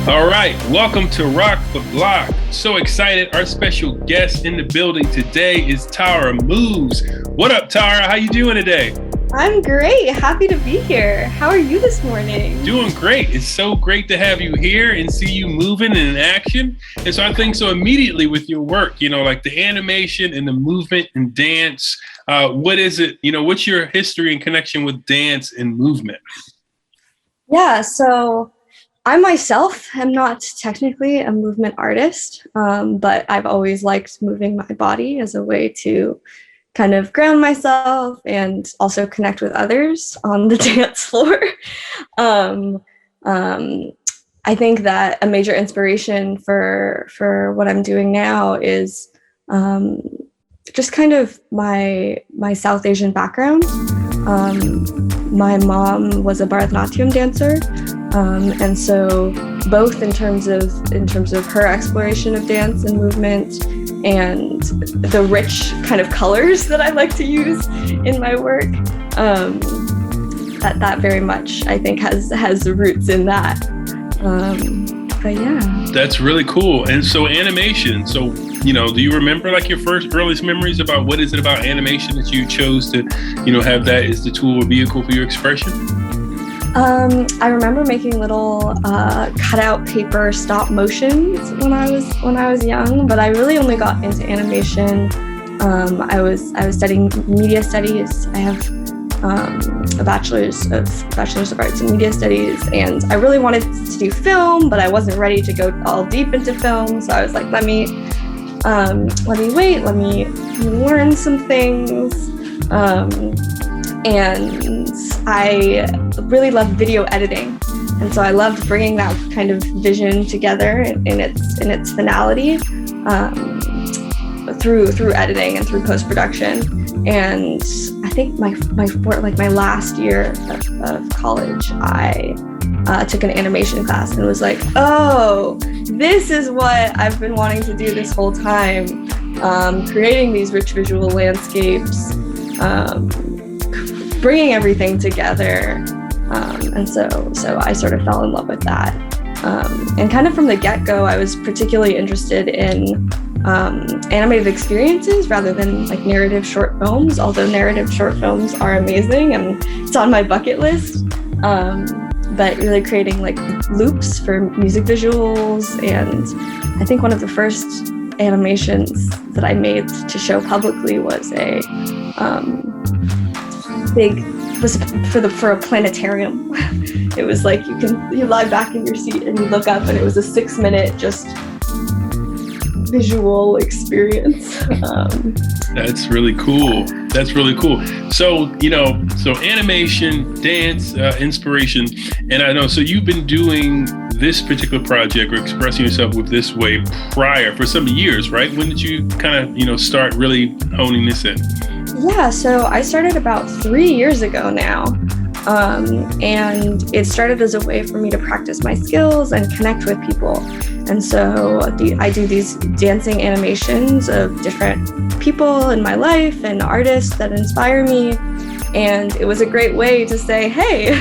All right, welcome to ROK the BLOK. So excited! Our special guest in the building today is Tara Moves. What up, Tara? How you doing today? I'm great. Happy to be here. How are you this morning? Doing great. It's so great to have you here and see you moving and in action. And so I think so immediately with your work, like the animation and the movement and dance. What is it? What's your history and connection with dance and movement? Yeah, so I myself am not technically a movement artist, but I've always liked moving my body as a way to kind of ground myself and also connect with others on the dance floor. I think that a major inspiration for what I'm doing now is just kind of my South Asian background. My mom was a Bharatanatyam dancer, and so both in terms of her exploration of dance and movement and the rich kind of colors that I like to use in my work, that very much I think has roots in that. But yeah, that's really cool. And so animation. So do you remember like your earliest memories about what is it about animation that you chose to have that as the tool or vehicle for your expression? I remember making little cutout paper stop motions when I was young, but I really only got into animation. I was studying media studies. I have a bachelor's of arts in media studies, and I really wanted to do film, but I wasn't ready to go all deep into film. So I was like, let me wait, let me learn some things. And I really loved video editing, and so I loved bringing that kind of vision together in its finality through editing and through post-production. And I think my last year of college, I took an animation class and was like, oh, this is what I've been wanting to do this whole time, creating these rich visual landscapes, bringing everything together. And so I sort of fell in love with that. And kind of from the get-go, I was particularly interested in animated experiences rather than like narrative short films, although narrative short films are amazing and it's on my bucket list. But really creating like loops for music visuals. And I think one of the first animations that I made to show publicly was for a planetarium. It was like you lie back in your seat and you look up, and it was a 6-minute just visual experience. That's really cool. So so animation, dance, inspiration, and I know. So you've been doing this particular project or expressing yourself with this way prior for some years, right? When did you kind of start really honing this in? Yeah, so I started about 3 years ago now. And it started as a way for me to practice my skills and connect with people. And so I do these dancing animations of different people in my life and artists that inspire me. And it was a great way to say, hey,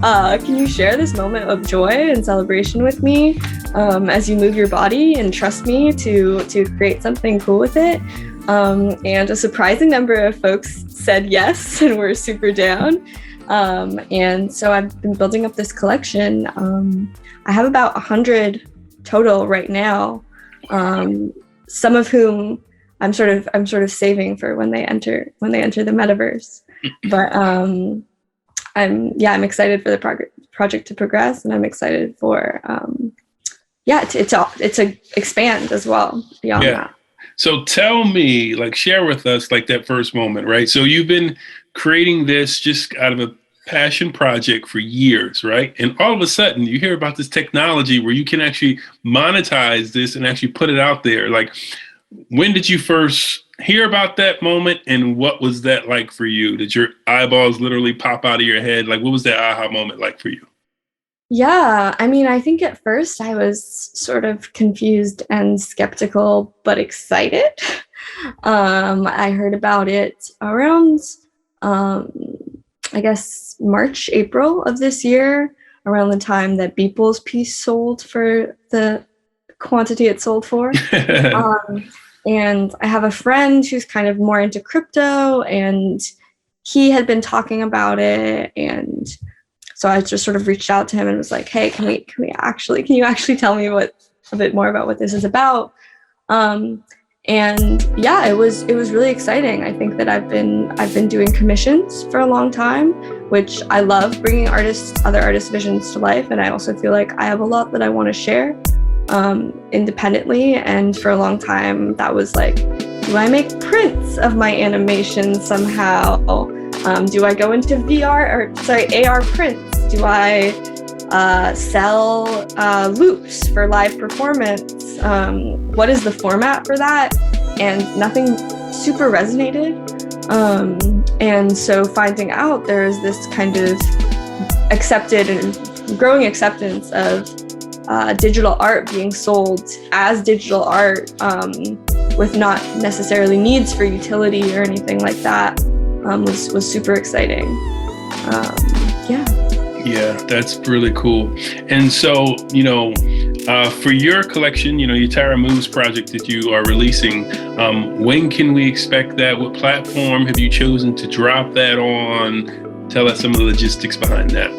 can you share this moment of joy and celebration with me as you move your body and trust me to create something cool with it? And a surprising number of folks said yes and were super down. And so I've been building up this collection. I have about 100 total right now, some of whom I'm sort of saving for when they enter the metaverse. But I'm excited for the project to progress, and I'm excited for to expand as well beyond that. So tell me, share with us that first moment, right? So you've been creating this just out of a passion project for years, right? And all of a sudden you hear about this technology where you can actually monetize this and actually put it out there. When did you first hear about that moment, and what was that like for you? Did your eyeballs literally pop out of your head? What was that aha moment like for you? Yeah, I mean, I think at first I was sort of confused and skeptical, but excited. I heard about it around, I guess, March, April of this year. around the time that Beeple's piece sold for the quantity it sold for. And I have a friend who's kind of more into crypto, and he had been talking about it. And so I just sort of reached out to him and was like, hey, can you actually tell me a bit more about what this is about? And yeah, it was really exciting. I think that I've been doing commissions for a long time, which I love, bringing other artists' visions to life. And I also feel like I have a lot that I want to share independently. And for a long time, that was like, do I make prints of my animation somehow? Do I go into AR prints? Do I sell loops for live performance? What is the format for that? And nothing super resonated. And so finding out there's this kind of accepted and growing acceptance of digital art being sold as digital art, with not necessarily needs for utility or anything like that, was super exciting. Yeah, that's really cool. And so, for your collection, your Tara Moves project that you are releasing, when can we expect that? What platform have you chosen to drop that on? Tell us some of the logistics behind that.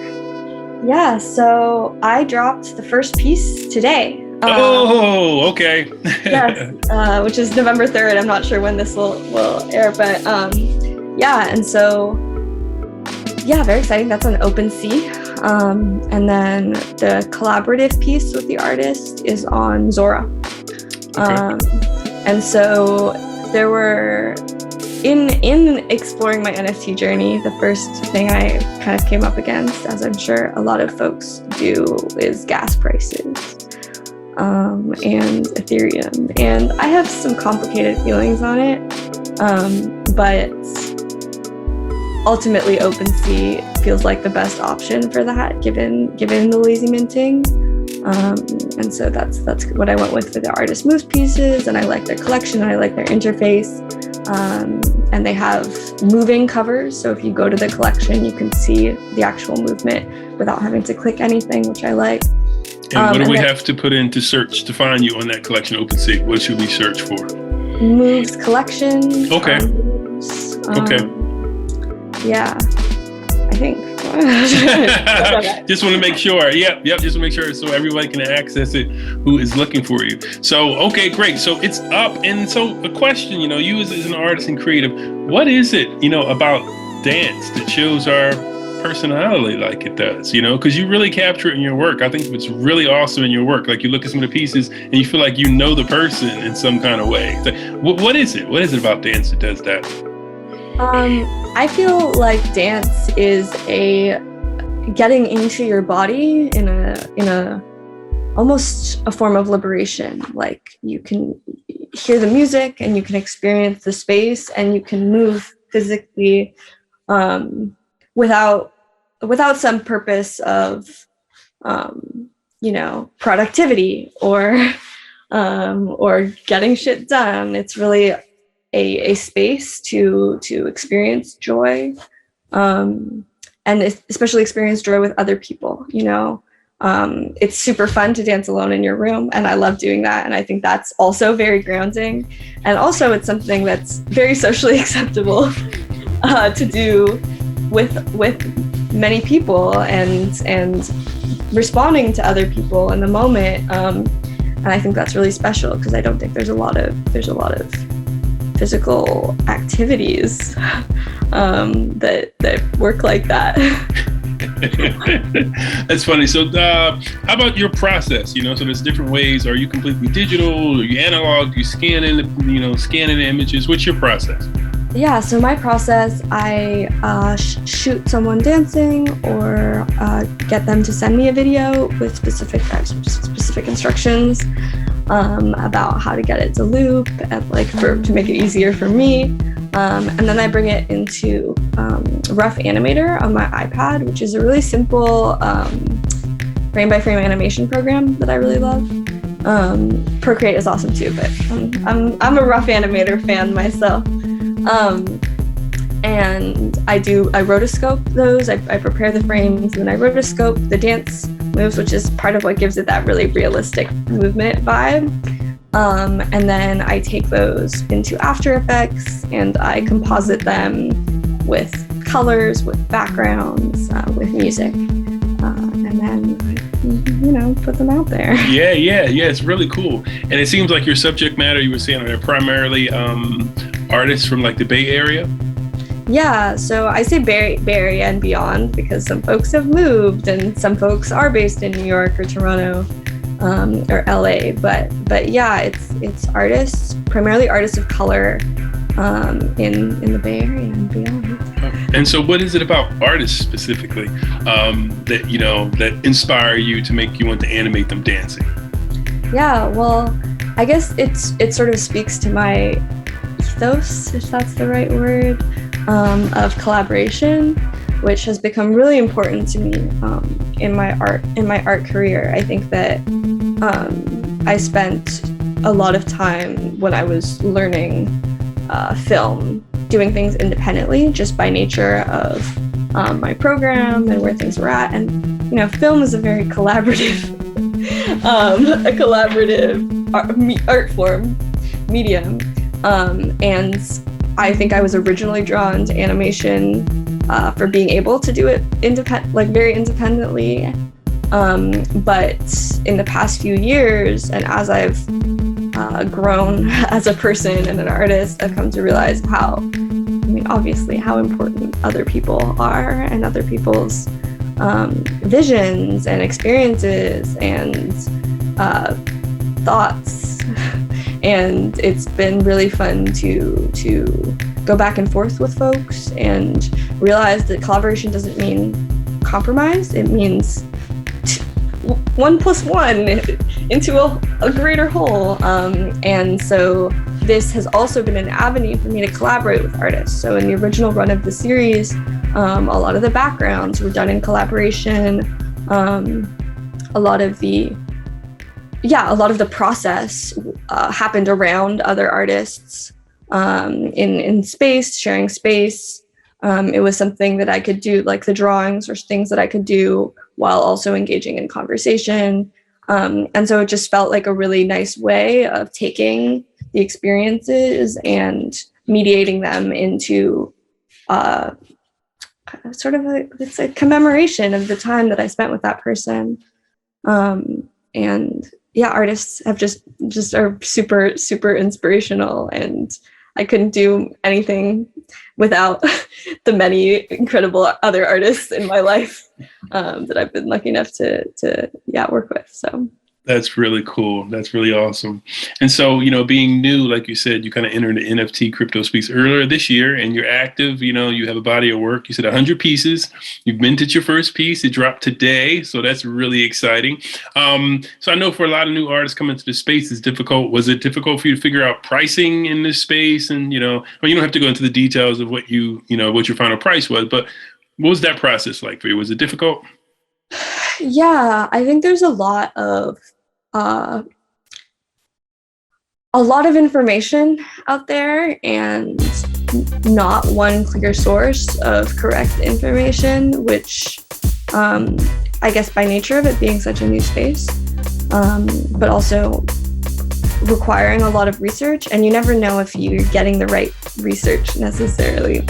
Yeah, so I dropped the first piece today. Okay. Yes, which is November 3rd. I'm not sure when this will air, but yeah, and so yeah, very exciting. That's on OpenSea. And then the collaborative piece with the artist is on Zora. Okay. And so there were, in exploring my NFT journey, the first thing I kind of came up against, as I'm sure a lot of folks do, is gas prices and Ethereum. And I have some complicated feelings on it, but ultimately OpenSea feels like the best option for that, given the lazy minting. And so that's what I went with for the Artist Moves pieces, and I like their collection, and I like their interface. And they have moving covers, so if you go to the collection, you can see the actual movement without having to click anything, which I like. And what do we have to put into search to find you on that collection, OpenSea? What should we search for? Moves collection. Okay. Okay. Yeah, I think. Just want to make sure. Yep. Just want to make sure so everybody can access it who is looking for you. So, okay, great. So it's up. And so a question, you as an artist and creative, what is it, about dance that shows our personality like it does, because you really capture it in your work. I think it's really awesome in your work. Like you look at some of the pieces and you feel like you know the person in some kind of way. So, what is it? What is it about dance that does that? I feel like dance is a getting into your body in a almost a form of liberation. Like you can hear the music and you can experience the space and you can move physically without some purpose of productivity or getting shit done. It's really a space to experience joy, and especially experience joy with other people. It's super fun to dance alone in your room, and I love doing that, and I think that's also very grounding, and also it's something that's very socially acceptable to do with many people and responding to other people in the moment, and I think that's really special because I don't think there's a lot of physical activities that work like that. That's funny. So how about your process? So there's different ways. Are you completely digital? Are you analog? You scanning the images? What's your process? Yeah, so my process, I shoot someone dancing or get them to send me a video with specific instructions about how to get it to loop and to make it easier for me. And then I bring it into Rough Animator on my iPad, which is a really simple frame-by-frame animation program that I really love. Procreate is awesome too, but I'm a Rough Animator fan myself. And I rotoscope those. I prepare the frames, and then I rotoscope the dance moves, which is part of what gives it that really realistic movement vibe. And then I take those into After Effects and I composite them with colors, with backgrounds, with music, and then put them out there. Yeah, it's really cool. And it seems like your subject matter, you were saying, are primarily artists from like the Bay Area. Yeah, so I say Bay Area and beyond because some folks have moved and some folks are based in New York or Toronto or LA. But yeah, it's artists, primarily artists of color in the Bay Area and beyond. And so what is it about artists specifically that inspire you to make you want to animate them dancing? Yeah, well, I guess it sort of speaks to my ethos, if that's the right word, of collaboration, which has become really important to me in my art career. I think that I spent a lot of time when I was learning film doing things independently, just by nature of my program and where things were at. And film is a very collaborative art form, medium, and I think I was originally drawn to animation for being able to do it very independently. But in the past few years, and as I've grown as a person and an artist, I've come to realize obviously how important other people are and other people's visions and experiences and thoughts. And it's been really fun to go back and forth with folks and realize that collaboration doesn't mean compromise. It means 1 + 1 into a greater whole. And so this has also been an avenue for me to collaborate with artists. So in the original run of the series, a lot of the backgrounds were done in collaboration. A lot of the process happened around other artists in space, sharing space. It was something that I could do, like the drawings or things that I could do while also engaging in conversation. And so it just felt like a really nice way of taking the experiences and mediating them into it's a commemoration of the time that I spent with that person. And yeah, artists have just are super, super inspirational, and I couldn't do anything without the many incredible other artists in my life that I've been lucky enough to work with. So that's really cool. That's really awesome. And so, being new, like you said, you kind of entered the NFT crypto space earlier this year, and you're active. You have a body of work. You said 100 pieces. You've minted your first piece. It dropped today, so that's really exciting. So I know for a lot of new artists coming into the space, it's difficult. Was it difficult for you to figure out pricing in this space? And you don't have to go into the details of what what your final price was, but what was that process like for you? Was it difficult? Yeah, I think there's a lot of information out there and not one clear source of correct information, which I guess by nature of it being such a new space, but also requiring a lot of research, and you never know if you're getting the right research necessarily.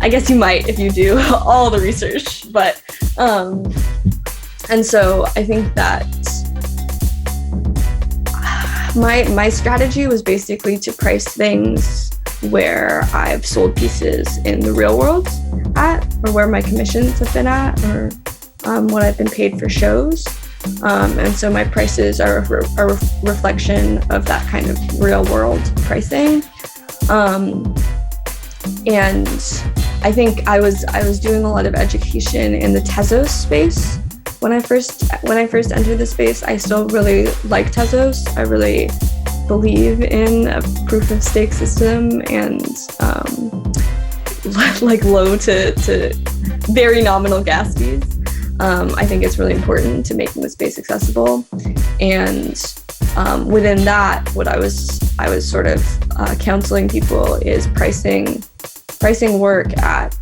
I guess you might if you do all the research, but and so I think that my strategy was basically to price things where I've sold pieces in the real world at, or where my commissions have been at, or what I've been paid for shows. And so my prices are a reflection of that kind of real world pricing. And I think I was doing a lot of education in the Tezos space. When I first entered the space, I still really like Tezos. I really believe in a proof of stake system and like low to very nominal gas fees. I think it's really important to making the space accessible. And within that, what I was sort of counseling people is pricing pricing work at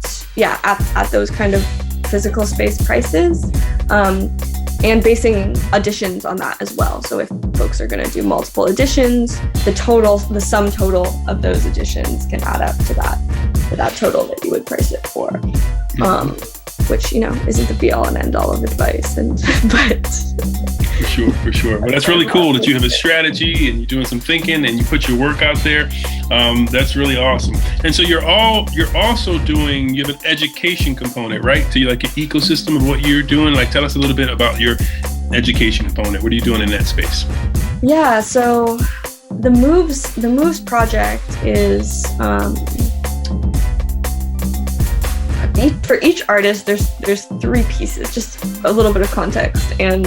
those kind of physical space prices, and basing additions on that as well. So if folks are going to do multiple additions, the sum total of those additions can add up to that total that you would price it for. Which, isn't the be all and end all of advice, but For sure. But that's really cool that you have a strategy and you're doing some thinking and you put your work out there. That's really awesome. And so you have an education component, right? To like an ecosystem of what you're doing. Like, tell us a little bit about your education component. What are you doing in that space? Yeah, so the Moves project is, for each artist, there's 3 pieces, just a little bit of context. And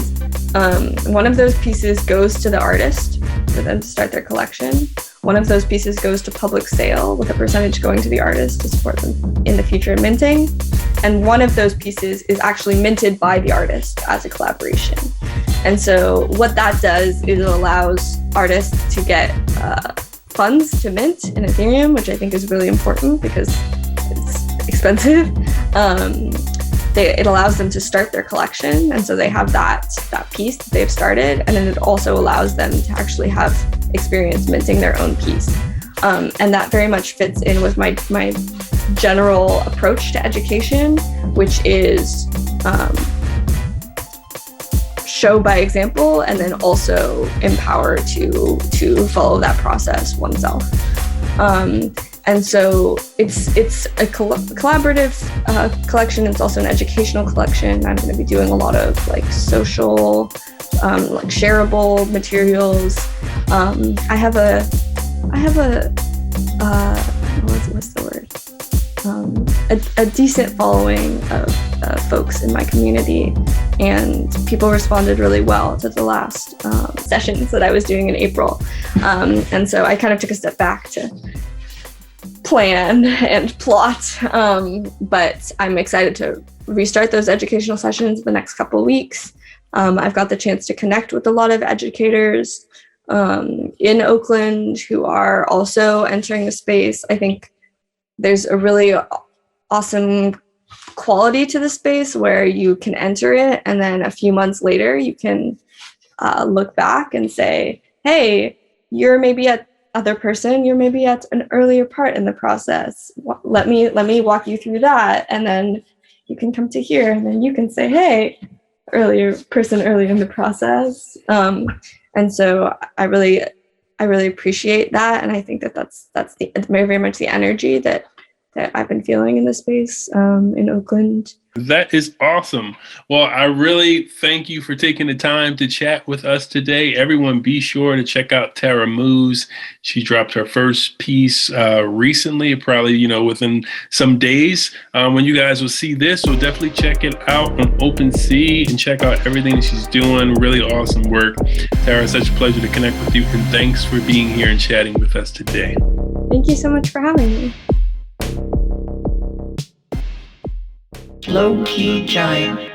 one of those pieces goes to the artist for them to start their collection. One of those pieces goes to public sale, with a percentage going to the artist to support them in the future minting. And one of those pieces is actually minted by the artist as a collaboration. And so what that does is it allows artists to get funds to mint in Ethereum, which I think is really important because it's expensive. It allows them to start their collection, and so they have that piece that they've started, and then it also allows them to actually have experience minting their own piece. And that very much fits in with my general approach to education, which is show by example, and then also empower to follow that process oneself. And so it's a collaborative collection. It's also an educational collection. I'm going to be doing a lot of like social, like shareable materials. I have a what's the word? A decent following of folks in my community, and people responded really well to the last sessions that I was doing in April. And so I kind of took a step back to plan and plot, but I'm excited to restart those educational sessions the next couple of weeks. I've got the chance to connect with a lot of educators in Oakland who are also entering the space. I think there's a really awesome quality to the space where you can enter it, and then a few months later you can look back and say, hey, you're maybe at an earlier part in the process. Let me walk you through that, and then you can come to here, and then you can say, hey, earlier in the process. And so I really appreciate that, and I think that's very much the energy that I've been feeling in the space in Oakland. That is awesome. Well, I really thank you for taking the time to chat with us today. Everyone, be sure to check out Tara Moves. She dropped her first piece recently, probably, within some days. When you guys will see this, so definitely check it out on OpenSea and check out everything that she's doing. Really awesome work. Tara, it's such a pleasure to connect with you, and thanks for being here and chatting with us today. Thank you so much for having me. Lowkey Giant.